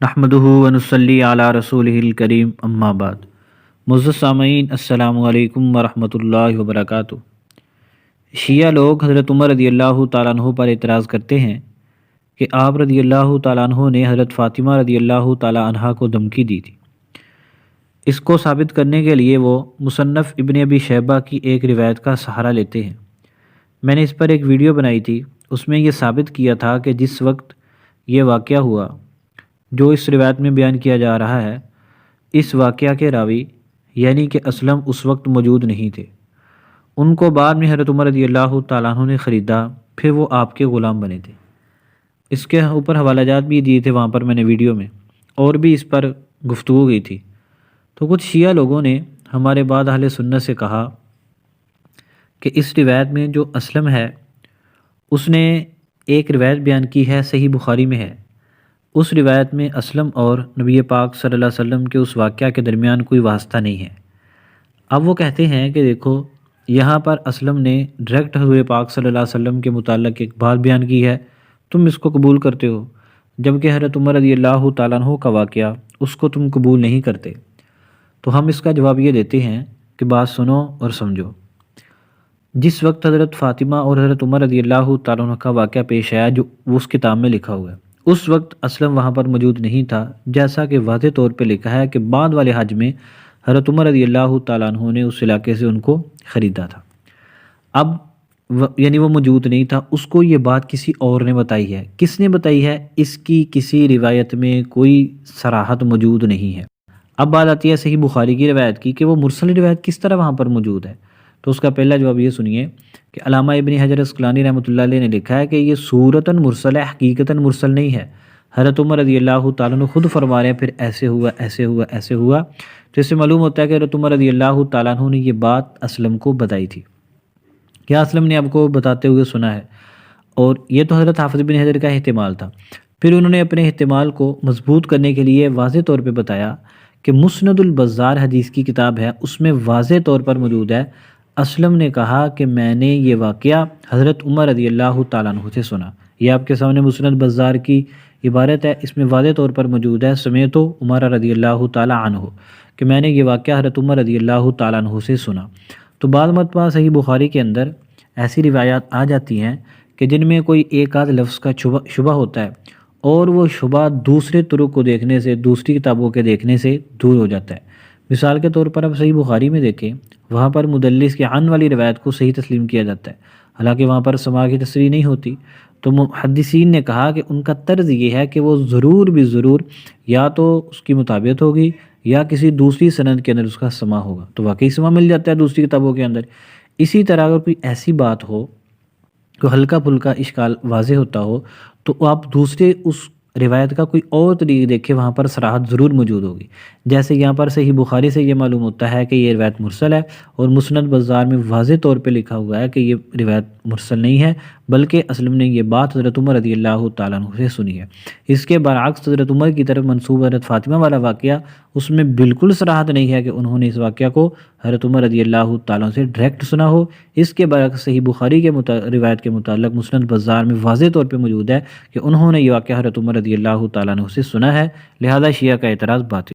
नहमदुहु व नुसल्ली अला रसूलिहिल करीम अम्मा बाद। मुअज़्ज़ज़ सामईन अस्सलामु अलैकुम व रहमतुल्लाहि व बरकातुहू। शिया लोग हज़रत उमर रज़ी अल्लाह तआला अन्हु पर एतराज़ करते हैं कि आप रज़ी अल्लाह तआला अन्हु ने हज़रत फातिमा रज़ी अल्लाह तआला अन्हा को धमकी दी थी। इसको साबित करने के लिए वो मुसन्नफ़ इब्न अबी शैबा की एक रिवायत का सहारा लेते हैं। मैंने इस पर एक वीडियो बनाई थी, उसमें ये साबित किया था कि जिस वक्त ये वाक़या हुआ जो इस रिवायत में बयान किया जा रहा है, इस वाक़या के रावी यानी कि असलम उस वक्त मौजूद नहीं थे। उनको बाद में हज़रत उमर रज़ी अल्लाह तआला अन्हु ने ख़रीदा, फिर वो आपके ग़ुलाम बने थे। इसके ऊपर हवालाजात भी दिए थे वहाँ पर मैंने वीडियो में, और भी इस पर गुफ्तगू गई थी। तो कुछ शिया लोगों ने हमारे बाद अहले सुन्नत से कहा कि इस रिवायत में जो असलम है उसने एक रिवायत बयान की है, सही बुखारी में है। उस रिवायत में असलम और नबी पाक सल्लल्लाहु अलैहि वसल्लम के उस वाक़या के दरमियान कोई वास्ता नहीं है। अब वो कहते हैं कि देखो, यहाँ पर असलम ने डायरेक्ट हज़रत पाक सल्लल्लाहु अलैहि वसल्लम के मुताल्लिक़ एक बात बयान की है, तुम इसको कबूल करते हो, जबकि हज़रत उमर रज़ी अल्लाह तआला अन्हु का वाक़या उसको तुम कबूल नहीं करते। तो हम इसका जवाब ये देते हैं कि बात सुनो और समझो। जिस वक्त हज़रत फ़ातिमा और हज़रत उमर रज़ी अल्लाह तआला अन्हु का वाक़या पेश आया, जो उस किताब में लिखा हुआ है, उस वक्त असलम वहाँ पर मौजूद नहीं था, जैसा कि वाज़ेह तौर पे लिखा है कि बाद वाले हज में हज़रत उमर रज़ी अल्लाह तआला अन्हु ने उस इलाके से उनको ख़रीदा था। अब यानी वो मौजूद नहीं था, उसको ये बात किसी और ने बताई है। किसने बताई है? इसकी किसी रिवायत में कोई सराहत मौजूद नहीं है। अब बात आती है सही बुखारी की रिवायत की कि वो मुरसल रिवायत किस तरह वहाँ पर मौजूद है। तो उसका पहला जवाब ये सुनिए कि अल्लामा इब्न हजर अस्क़लानी रहमतुल्लाह अलैह ने लिखा है कि ये सूरतन मुरसल है, हकीकतन मुरसल नहीं है। हज़रत उमर रज़ी अल्लाह तआला अन्हु खुद फरमा रहे हैं, फिर ऐसे हुआ ऐसे हुआ ऐसे हुआ। तो इससे मालूम होता है कि हज़रत उमर रज़ी अल्लाह तआला अन्हु ने ये बात असलम को बताई थी। क्या असलम ने आपको बताते हुए सुना है? और ये तो हज़रत हाफ़िज़ बिन हजर का एहतिमाल था। फिर उन्होंने अपने एहतिमाल को मजबूत करने के लिए वाज़ेह तौर पर बताया कि मुस्नदुल बज़्ज़ार हदीस की किताब है, उसमें वाज़ेह तौर पर मौजूद है, असलम ने कहा कि मैंने ये वाक़या हज़रत उमर रज़ी अल्लाह तआला अन्हु से सुना। ये आपके सामने मुस्नद बज़्ज़ार की इबारत है, इसमें वाज़ेह तौर पर मौजूद है समेतो उमर रज़ी अल्लाह तआला अन्हु, कि मैंने ये वाक़या हज़रत उमर रज़ी अल्लाह तआला अन्हु से सुना। तो बाद मरतबा सही बुखारी के अंदर ऐसी रिवायात आ जाती हैं कि जिनमें कोई एक आध लफ्ज़ का शुबा होता है, और वो शुबा दूसरे तुरुक को देखने से, दूसरी किताबों के देखने से दूर हो जाता है। मिसाल के तौर पर अब सही बुखारी में देखें, वहाँ पर मुदल्लिस के अन वाली रिवायत को सही तस्लीम किया जाता है, हालांकि वहाँ पर समा की तस्रीह नहीं होती। तो मुहद्दिसीन ने कहा कि उनका तर्ज ये है कि वो ज़रूर भी ज़रूर या तो उसकी मुताबियत होगी या किसी दूसरी सनद के अंदर उसका समा होगा। तो वाकई समा मिल जाता है दूसरी किताबों के अंदर। इसी तरह अगर कोई ऐसी बात हो तो हल्का फुल्का इश्काल वाज़ेह होता हो, तो आप दूसरे उस रिवायत का कोई और तरीक़ देखें, वहाँ पर सराहत ज़रूर मौजूद होगी। जैसे यहाँ पर सही बुखारी से ये मालूम होता है कि ये रिवायत मुरसल है, और मुस्नद बज़्ज़ार में वाज़ेह तौर पे लिखा हुआ है कि ये रिवायत मुरसल नहीं है, बल्कि असलम ने ये बात हज़रत उमर रज़ी अल्लाह तआला अन्हु से सुनी है। इसके बरअक्स हज़रत उमर की तरफ मंसूब हज़रत फ़ातिमा वाला वाक़या, उसमें बिल्कुल सराहत नहीं है कि उन्होंने इस वाक़या को हज़रत उमर रज़ी अल्लाह तआला अन्हु से डायरेक्ट सुना हो। इसके बरअक्स सही बुखारी के रिवायत के मुताल्लिक़ मुस्नद बज़्ज़ार में वाज़ेह तौर पर मौजूद है कि उन्होंने ये वाक़या हज़रत उमर रज़ी अल्लाह तआला अन्हु से सुना है, लिहाजा शिया का एतराज़ बातिल।